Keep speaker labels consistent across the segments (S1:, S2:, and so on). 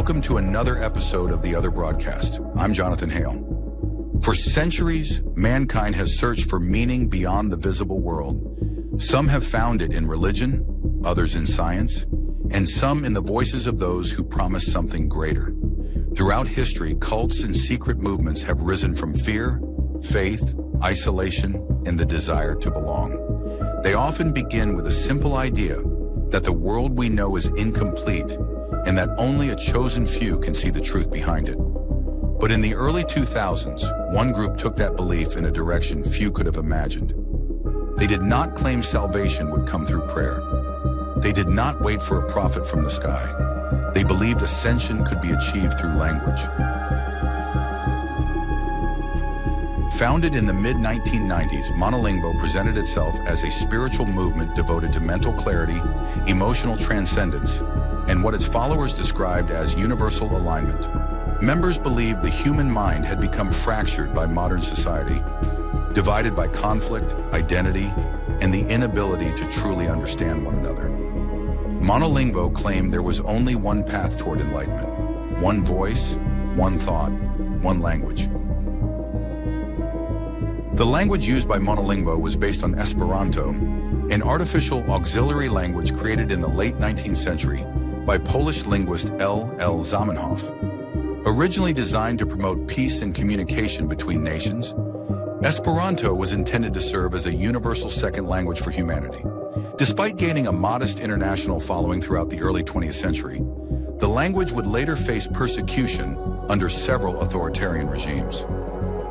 S1: Welcome to another episode of The Other Broadcast. I'm Jonathan Hale. For centuries, mankind has searched for meaning beyond the visible world. Some have found it in religion, others in science, and some in the voices of those who promise something greater. Throughout history, cults and secret movements have risen from fear, faith, isolation, and the desire to belong. They often begin with a simple idea that the world we know is incomplete and that only a chosen few can see the truth behind it. But in the early 2000s, one group took that belief in a direction few could have imagined. They did not claim salvation would come through prayer. They did not wait for a prophet from the sky. They believed ascension could be achieved through language. Founded in the mid-1990s, Monolingvo presented itself as a spiritual movement devoted to mental clarity, emotional transcendence, and what its followers described as universal alignment. Members believed the human mind had become fractured by modern society, divided by conflict, identity, and the inability to truly understand one another. Monolingvo claimed there was only one path toward enlightenment, one voice, one thought, one language. The language used by Monolingvo was based on Esperanto, an artificial auxiliary language created in the late 19th century by Polish linguist L. Zamenhof. Originally designed to promote peace and communication between nations, Esperanto was intended to serve as a universal second language for humanity. Despite gaining a modest international following throughout the early 20th century, the language would later face persecution under several authoritarian regimes.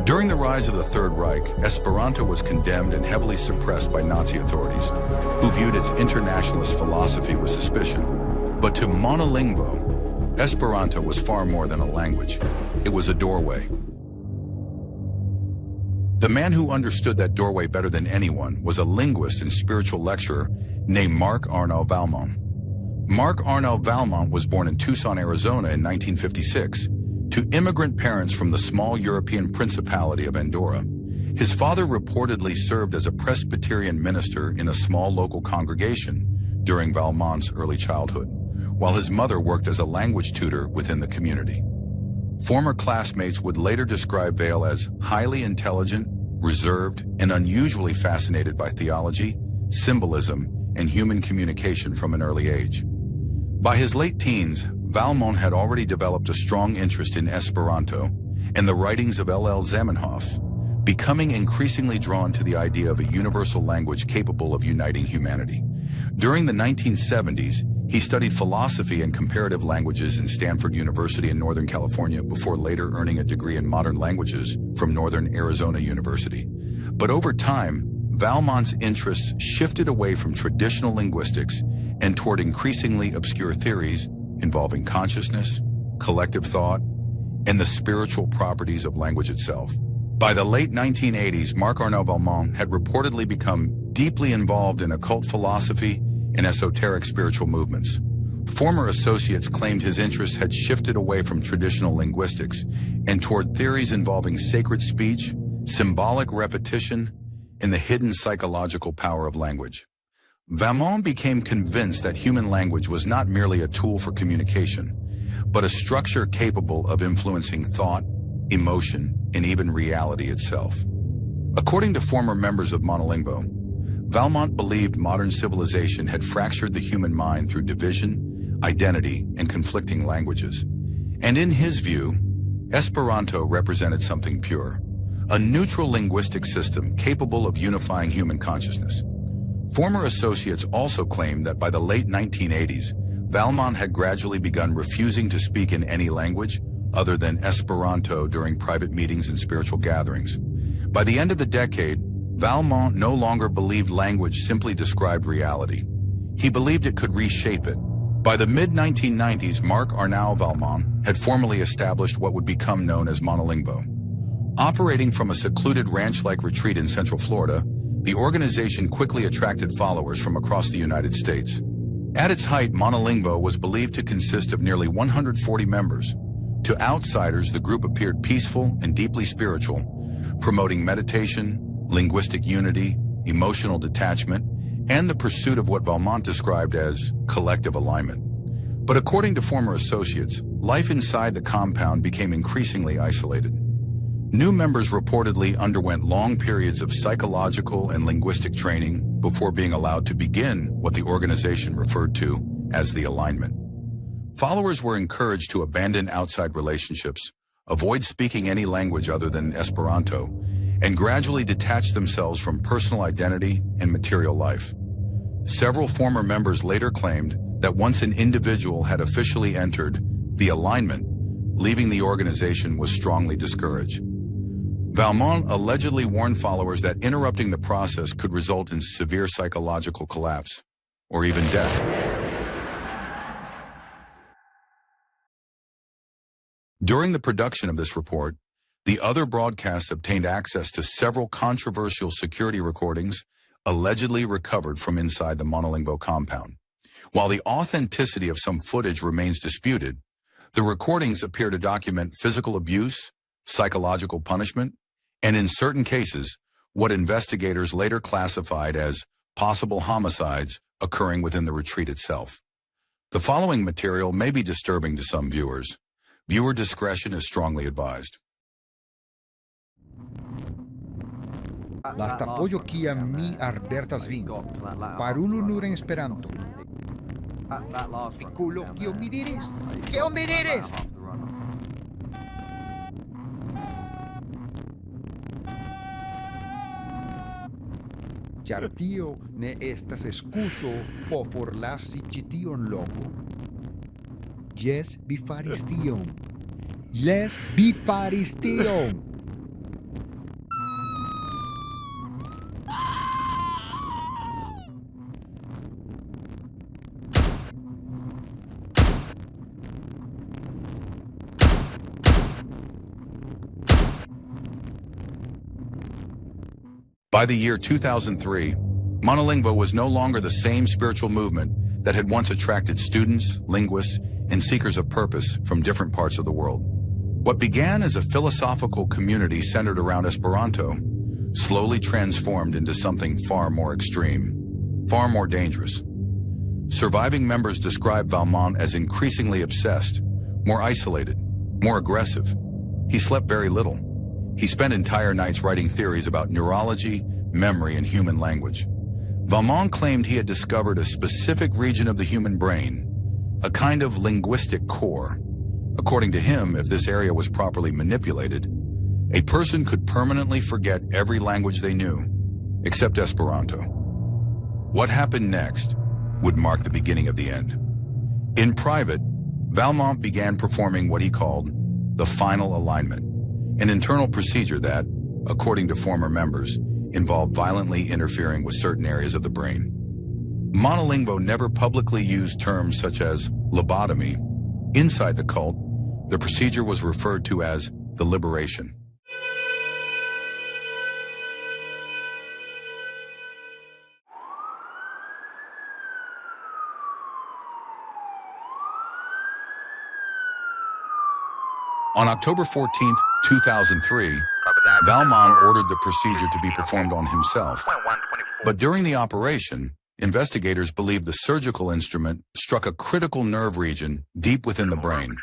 S1: During the rise of the Third Reich, Esperanto was condemned and heavily suppressed by Nazi authorities, who viewed its internationalist philosophy with suspicion. But to Monolingvo, Esperanto was far more than a language. It was a doorway. The man who understood that doorway better than anyone was a linguist and spiritual lecturer named Marc Arnaud Valmont. Marc Arnaud Valmont was born in Tucson, Arizona in 1956 to immigrant parents from the small European principality of Andorra. His father reportedly served as a Presbyterian minister in a small local congregation during Valmont's early childhood, while his mother worked as a language tutor within the community. Former classmates would later describe Val as highly intelligent, reserved, and unusually fascinated by theology, symbolism, and human communication from an early age. By his late teens, Valmont had already developed a strong interest in Esperanto and the writings of L. Zamenhof, becoming increasingly drawn to the idea of a universal language capable of uniting humanity. During the 1970s, he studied philosophy and comparative languages in Stanford University in Northern California before later earning a degree in modern languages from Northern Arizona University. But over time, Valmont's interests shifted away from traditional linguistics and toward increasingly obscure theories involving consciousness, collective thought, and the spiritual properties of language itself. By the late 1980s, Marc Arnaud Valmont had reportedly become deeply involved in occult philosophy and esoteric spiritual movements. Former associates claimed his interests had shifted away from traditional linguistics and toward theories involving sacred speech, symbolic repetition, and the hidden psychological power of language. Valmont became convinced that human language was not merely a tool for communication, but a structure capable of influencing thought, emotion, and even reality itself. According to former members of Monolingvo, Valmont believed modern civilization had fractured the human mind through division, identity, and conflicting languages. And in his view, Esperanto represented something pure, a neutral linguistic system capable of unifying human consciousness. Former associates also claimed that by the late 1980s, Valmont had gradually begun refusing to speak in any language, other than Esperanto during private meetings and spiritual gatherings. By the end of the decade, Valmont no longer believed language simply described reality. He believed it could reshape it. By the mid-1990s, Marc Arnaud Valmont had formally established what would become known as Monolingvo. Operating from a secluded ranch-like retreat in Central Florida, the organization quickly attracted followers from across the United States. At its height, Monolingvo was believed to consist of nearly 140 members. To outsiders, the group appeared peaceful and deeply spiritual, promoting meditation, linguistic unity, emotional detachment, and the pursuit of what Valmont described as collective alignment. But according to former associates, life inside the compound became increasingly isolated. New members reportedly underwent long periods of psychological and linguistic training before being allowed to begin what the organization referred to as the alignment. Followers were encouraged to abandon outside relationships, avoid speaking any language other than Esperanto, and gradually detach themselves from personal identity and material life. Several former members later claimed that once an individual had officially entered the alignment, leaving the organization was strongly discouraged. Valmont allegedly warned followers that interrupting the process could result in severe psychological collapse, or even death. During the production of this report, the other broadcasts obtained access to several controversial security recordings allegedly recovered from inside the Monolingvo compound. While the authenticity of some footage remains disputed, the recordings appear to document physical abuse, psychological punishment, and in certain cases, what investigators later classified as possible homicides occurring within the retreat itself. The following material may be disturbing to some viewers. Viewer discretion is strongly advised.
S2: Basta pollo kia mi arbertas vin. Parulu nur en Esperanto. Fikulo, kio mi diris? Kio mi diris? Ĉar tio ne estas ekskuzo por forlasi ĉi tion loko. Jes, vi faris tion. Jes, vi faris tion.
S1: By the year 2003, Monolingvo was no longer the same spiritual movement that had once attracted students, linguists, and seekers of purpose from different parts of the world. What began as a philosophical community centered around Esperanto slowly transformed into something far more extreme, far more dangerous. Surviving members describe Valmont as increasingly obsessed, more isolated, more aggressive. He slept very little. He spent entire nights writing theories about neurology, memory, and human language. Valmont claimed he had discovered a specific region of the human brain, a kind of linguistic core. According to him, if this area was properly manipulated, a person could permanently forget every language they knew, except Esperanto. What happened next would mark the beginning of the end. In private, Valmont began performing what he called the final alignment, an internal procedure that, according to former members, involved violently interfering with certain areas of the brain. Monolingvo never publicly used terms such as lobotomy. Inside the cult, the procedure was referred to as the liberation. On October 14, 2003, Valmont ordered the procedure to be performed on himself. But during the operation, investigators believed the surgical instrument struck a critical nerve region deep within the brain.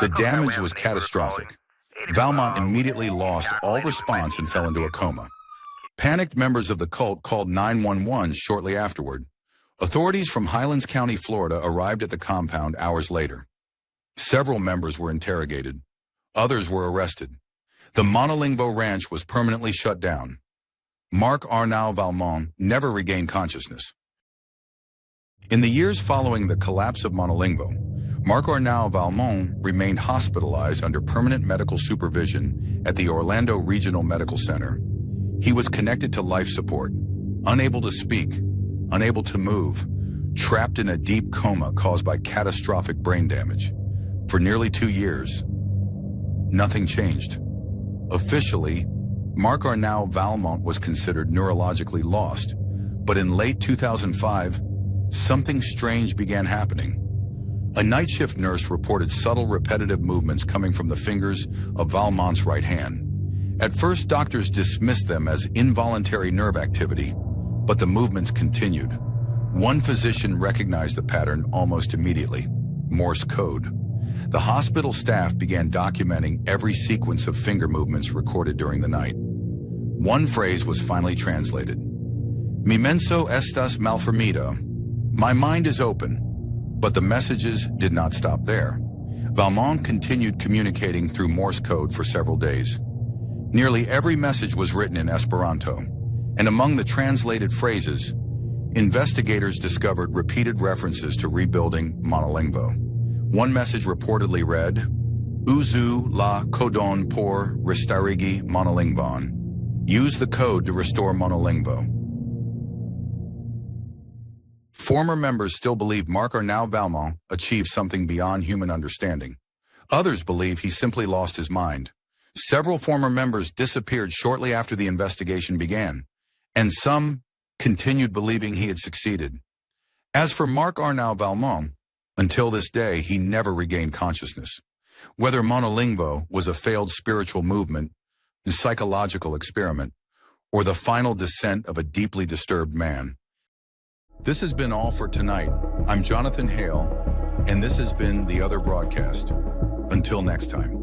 S1: The damage was catastrophic. Valmont immediately lost all response and fell into a coma. Panicked members of the cult called 911 shortly afterward. Authorities from Highlands County, Florida arrived at the compound hours later. Several members were interrogated. Others were arrested. The Monolingvo ranch was permanently shut down. Marc Arnaud Valmont never regained consciousness. In the years following the collapse of Monolingvo, Marc Arnaud Valmont remained hospitalized under permanent medical supervision at the Orlando Regional Medical Center. He was connected to life support, unable to speak, unable to move, trapped in a deep coma caused by catastrophic brain damage. For nearly 2 years, nothing changed. Officially, Marc Arnaud Valmont was considered neurologically lost, but in late 2005, something strange began happening. A night shift nurse reported subtle repetitive movements coming from the fingers of Valmont's right hand. At first, doctors dismissed them as involuntary nerve activity, but the movements continued. One physician recognized the pattern almost immediately: Morse code. The hospital staff began documenting every sequence of finger movements recorded during the night. One phrase was finally translated: "Mi menso estas malfermita." My mind is open. But the messages did not stop there. Valmont continued communicating through Morse code for several days. Nearly every message was written in Esperanto, and among the translated phrases, investigators discovered repeated references to rebuilding Monolingvo. One message reportedly read, "Uzu la codon por restarigi Monolingvon." Use the code to restore Monolingvo. Former members still believe Marc Arnaud Valmont achieved something beyond human understanding. Others believe he simply lost his mind. Several former members disappeared shortly after the investigation began, and some continued believing he had succeeded. As for Marc Arnaud Valmont, until this day, he never regained consciousness. Whether Monolingvo was a failed spiritual movement, a psychological experiment, or the final descent of a deeply disturbed man. This has been all for tonight. I'm Jonathan Hale, and this has been The Other Broadcast. Until next time.